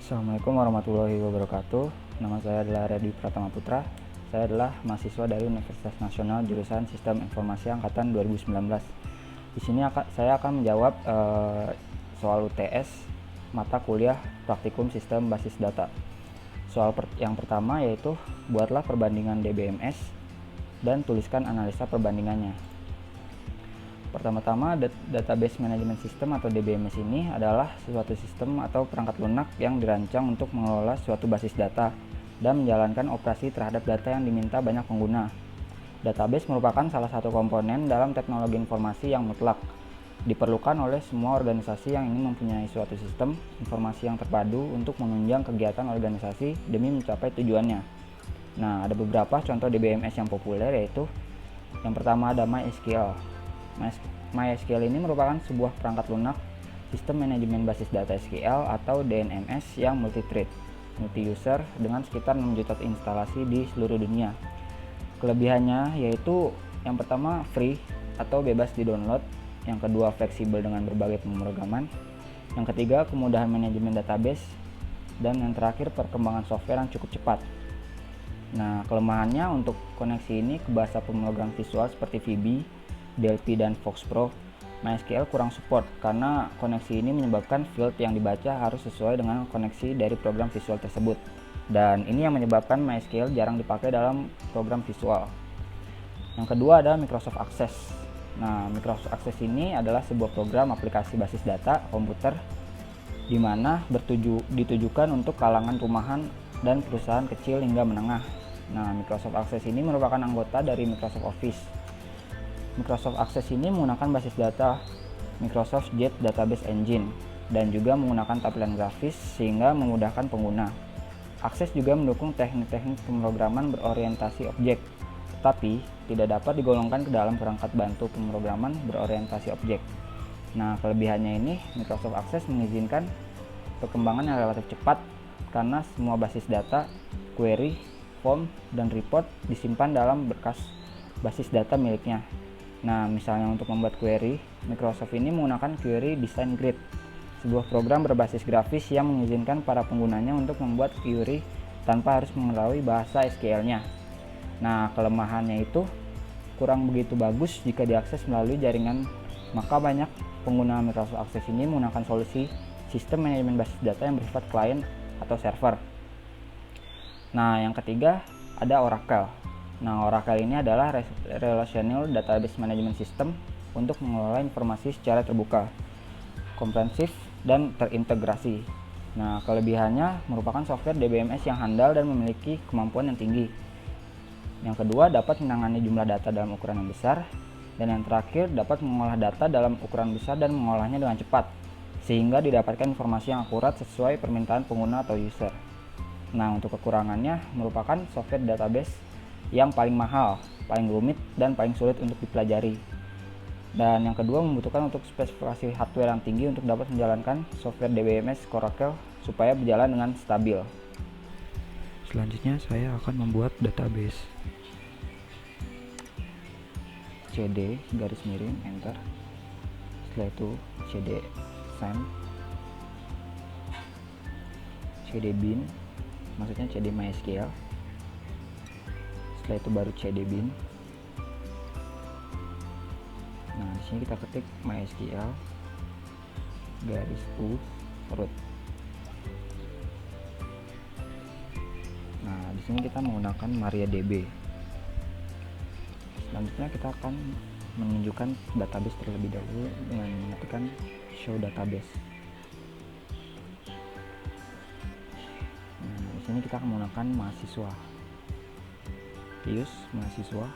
Assalamualaikum warahmatullahi wabarakatuh. Nama saya adalah Reddy Pratama Putra. Saya adalah mahasiswa dari Universitas Nasional jurusan Sistem Informasi Angkatan 2019. Di sini saya akan menjawab soal UTS mata kuliah Praktikum Sistem Basis Data. Soal yang pertama yaitu buatlah perbandingan DBMS dan tuliskan analisa perbandingannya. Pertama-tama, Database Management System atau DBMS ini adalah suatu sistem atau perangkat lunak yang dirancang untuk mengelola suatu basis data dan menjalankan operasi terhadap data yang diminta banyak pengguna. Database merupakan salah satu komponen dalam teknologi informasi yang mutlak, diperlukan oleh semua organisasi yang ingin mempunyai suatu sistem informasi yang terpadu untuk menunjang kegiatan organisasi demi mencapai tujuannya. Nah, ada beberapa contoh DBMS yang populer, yaitu yang pertama ada MySQL. MySQL ini merupakan sebuah perangkat lunak sistem manajemen basis data SQL atau DNMS yang multi-thread, multi-user dengan sekitar 6 juta instalasi di seluruh dunia. Kelebihannya yaitu yang pertama free atau bebas di-download, yang kedua fleksibel dengan berbagai pemrograman, yang ketiga kemudahan manajemen database, dan yang terakhir perkembangan software yang cukup cepat. Nah, kelemahannya untuk koneksi ini ke bahasa pemrogram visual seperti VB, DLP, dan Fox Pro, MySQL kurang support karena koneksi ini menyebabkan field yang dibaca harus sesuai dengan koneksi dari program visual tersebut, dan ini yang menyebabkan MySQL jarang dipakai dalam program visual. Yang kedua ada Microsoft Access. Nah, Microsoft Access ini adalah sebuah program aplikasi basis data komputer di mana ditujukan untuk kalangan rumahan dan perusahaan kecil hingga menengah. Nah, Microsoft Access ini merupakan anggota dari Microsoft Office. Microsoft Access ini menggunakan basis data Microsoft Jet Database Engine dan juga menggunakan tampilan grafis sehingga memudahkan pengguna. Access juga mendukung teknik-teknik pemrograman berorientasi objek, tetapi tidak dapat digolongkan ke dalam perangkat bantu pemrograman berorientasi objek. Nah, kelebihannya ini Microsoft Access mengizinkan perkembangan yang relatif cepat karena semua basis data, query, form, dan report disimpan dalam berkas basis data miliknya. Nah, misalnya untuk membuat query, Microsoft ini menggunakan Query Design Grid, sebuah program berbasis grafis yang mengizinkan para penggunanya untuk membuat query tanpa harus mengetahui bahasa SQL-nya. Nah, kelemahannya itu kurang begitu bagus jika diakses melalui jaringan, maka banyak pengguna Microsoft Access ini menggunakan solusi sistem manajemen basis data yang bersifat client atau server. Nah, yang ketiga ada Oracle. Nah, Oracle ini adalah Relational Database Management System untuk mengelola informasi secara terbuka, komprehensif, dan terintegrasi. Nah, kelebihannya merupakan software DBMS yang handal dan memiliki kemampuan yang tinggi. Yang kedua, dapat menangani jumlah data dalam ukuran yang besar. Dan yang terakhir, dapat mengolah data dalam ukuran besar dan mengolahnya dengan cepat, sehingga didapatkan informasi yang akurat sesuai permintaan pengguna atau user. Nah, untuk kekurangannya merupakan software database yang paling mahal, paling rumit, dan paling sulit untuk dipelajari. Dan yang kedua, membutuhkan untuk spesifikasi hardware yang tinggi untuk dapat menjalankan software DBMS Oracle supaya berjalan dengan stabil. Selanjutnya saya akan membuat database. CD garis miring enter. Setelah itu CD send, CD bin, maksudnya CD MySQL. Setelah itu baru CD bin. Nah, di sini kita ketik MySQL garis U root. Nah, di sini kita menggunakan MariaDB. Selanjutnya kita akan menunjukkan database terlebih dahulu dengan mengetikkan show database. Nah, di sini kita akan menggunakan mahasiswa. Use mahasiswa.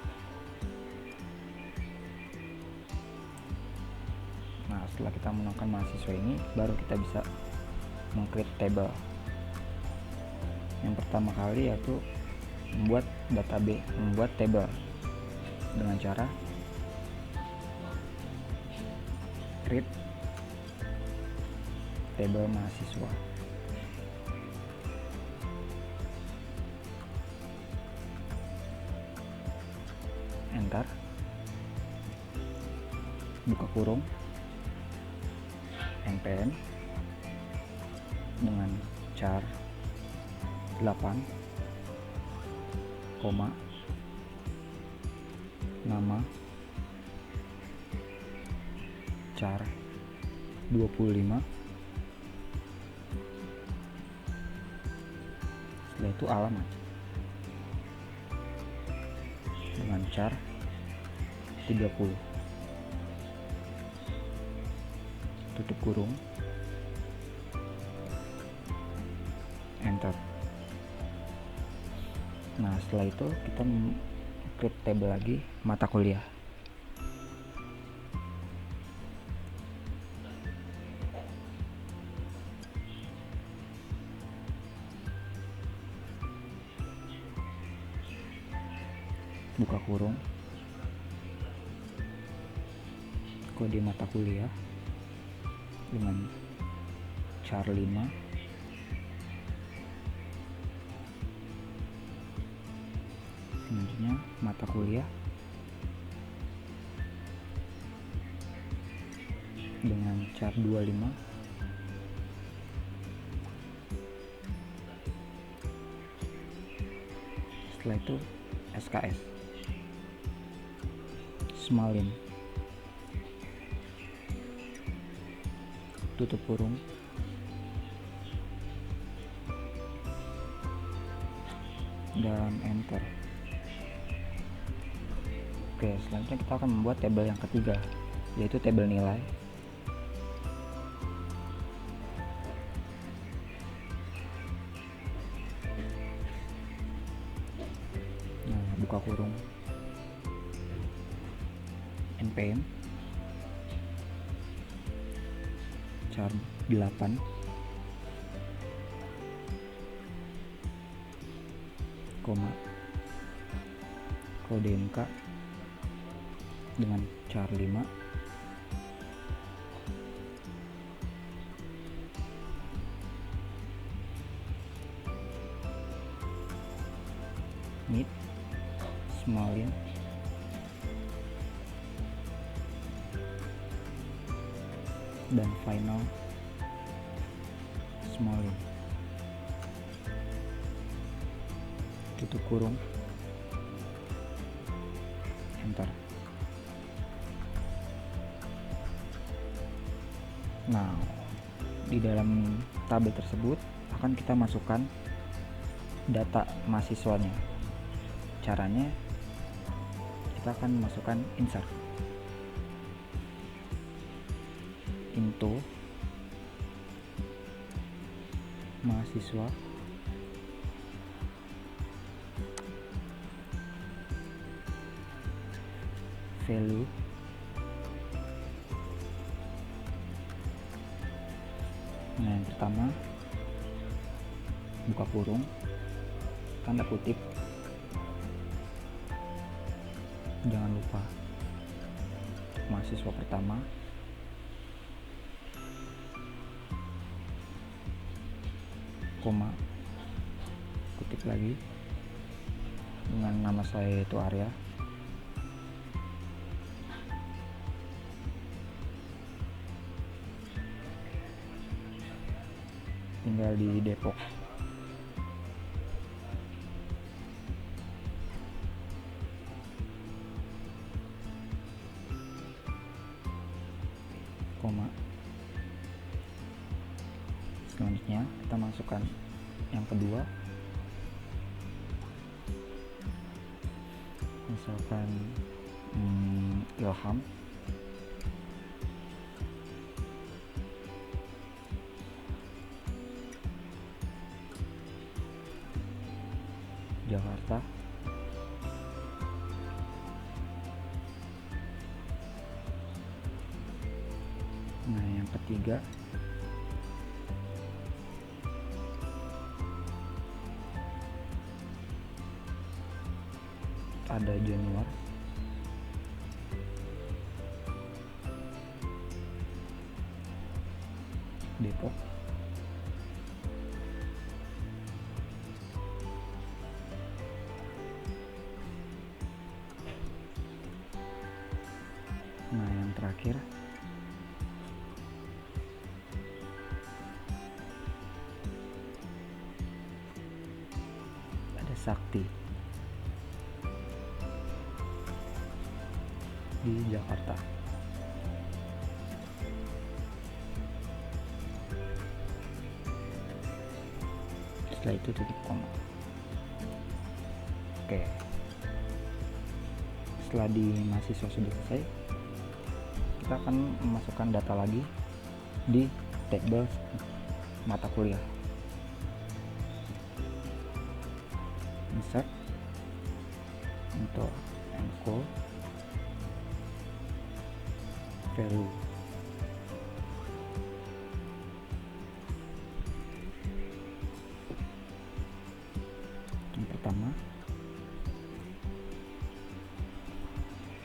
Nah, setelah kita menggunakan mahasiswa ini, baru kita bisa meng-create table. Yang pertama kali yaitu membuat database, membuat table dengan cara create table mahasiswa. Enter, buka kurung, npm dengan char 8, koma, nama char 25, setelah itu alamat dengan char 30, tutup kurung, enter. Nah, setelah itu kita create table lagi mata kuliah. Buka kurung, kode mata kuliah dengan char 5, selanjutnya mata kuliah dengan char 25, setelah itu SKS Smalin, tutup kurung, dan enter. Oke, selanjutnya kita akan membuat tabel yang ketiga, yaitu tabel nilai. Nah, buka kurung, npm char 8, koma, kode mk dengan char 5, mid Smalin, dan final Smalin, tutup kurung, enter. Nah, di dalam tabel tersebut akan kita masukkan data mahasiswanya. Caranya kita akan masukkan insert into mahasiswa value Nah, yang pertama buka kurung, tanda kutip, jangan lupa mahasiswa pertama, koma, kutip lagi dengan nama saya yaitu Arya, tinggal di Depok. Koma. Selanjutnya kita masukkan yang kedua, misalkan Ilham, Jakarta. Nah, yang ketiga ada Januar, Depok. Nah, yang terakhir Trisakti di Jakarta. Setelah itu titik koma. Oke, setelah di mahasiswa sudah selesai, kita akan memasukkan data lagi di tabel mata kuliah. Insert untuk encode value. Yang pertama,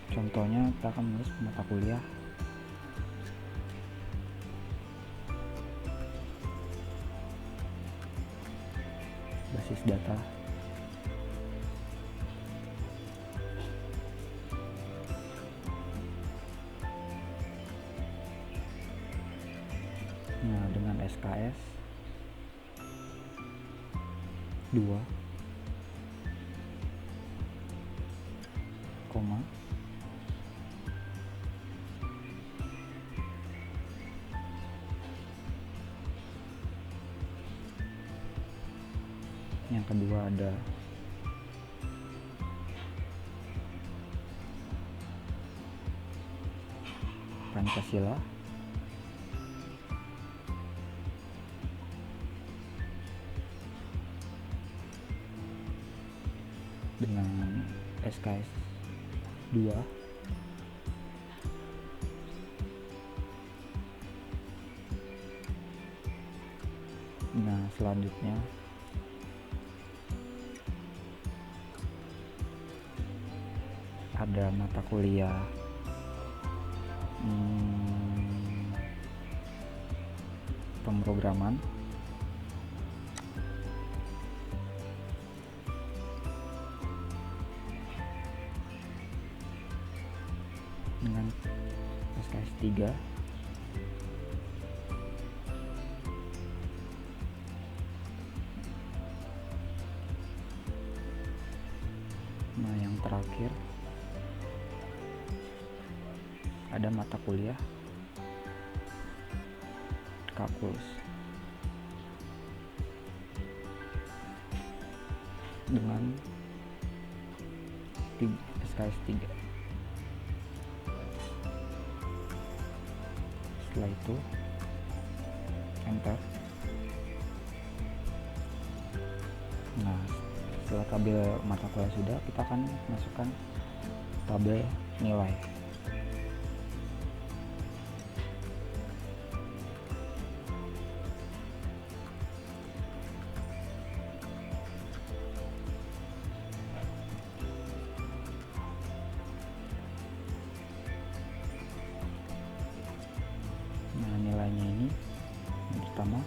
contohnya kita akan menulis mata kuliah basis data. Nah, dengan SKS 2, koma, yang kedua ada Pancasila, dengan SKS 2, nah selanjutnya ada mata kuliah pemrograman dengan SKS 3, nah yang terakhir ada mata kuliah kalkulus dengan SKS 3. Setelah itu enter. Nah, setelah tabel mata kuliah sudah, kita akan masukkan tabel nilai. Nah, nilainya ini yang pertama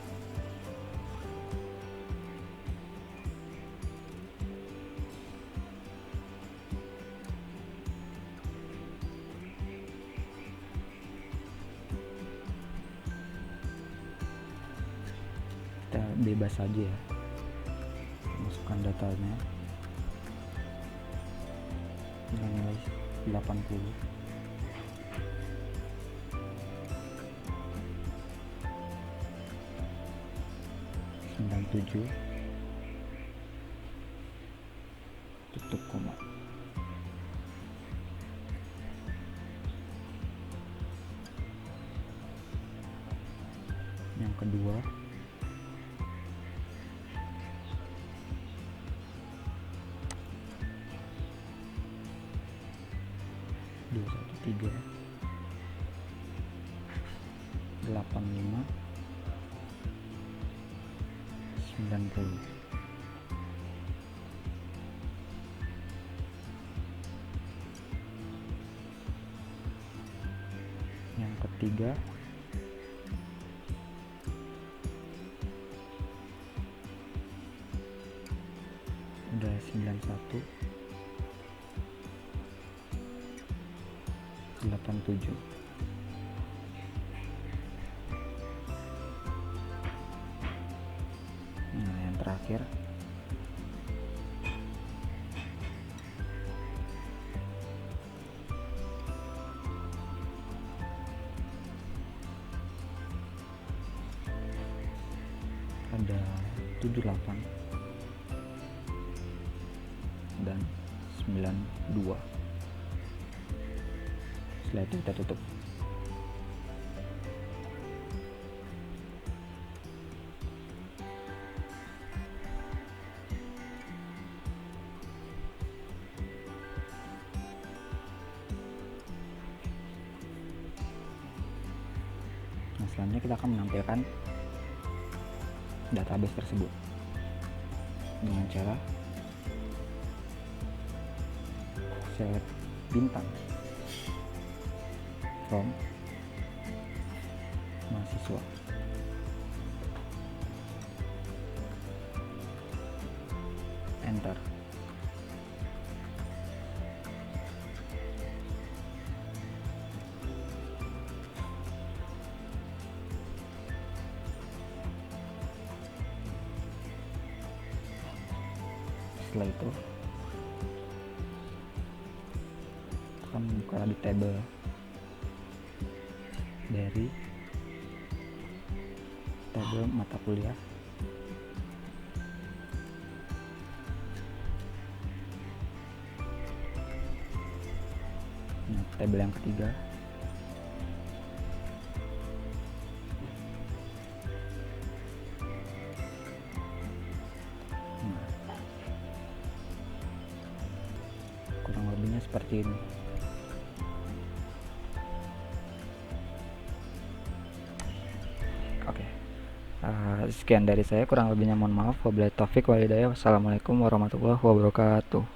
kita bebas saja ya, masukkan datanya dengan nilai 80, tujuh, tutup koma. Yang kedua dua satu tiga 85 90. Yang ketiga udah 91 87. Nah, yang terakhir ada 78 dan 92. Setelah itu kita tutup. Nah, selanjutnya kita akan menampilkan database tersebut dengan cara select bintang from mahasiswa. Enter. Setelah itu akan buka di tabel dari tabel mata kuliah, nah, tabel yang ketiga kurang lebihnya seperti ini. Oke, sekian dari saya, kurang lebihnya mohon maaf. Wabillahi taufik walhidayah. Wassalamualaikum warahmatullahi wabarakatuh.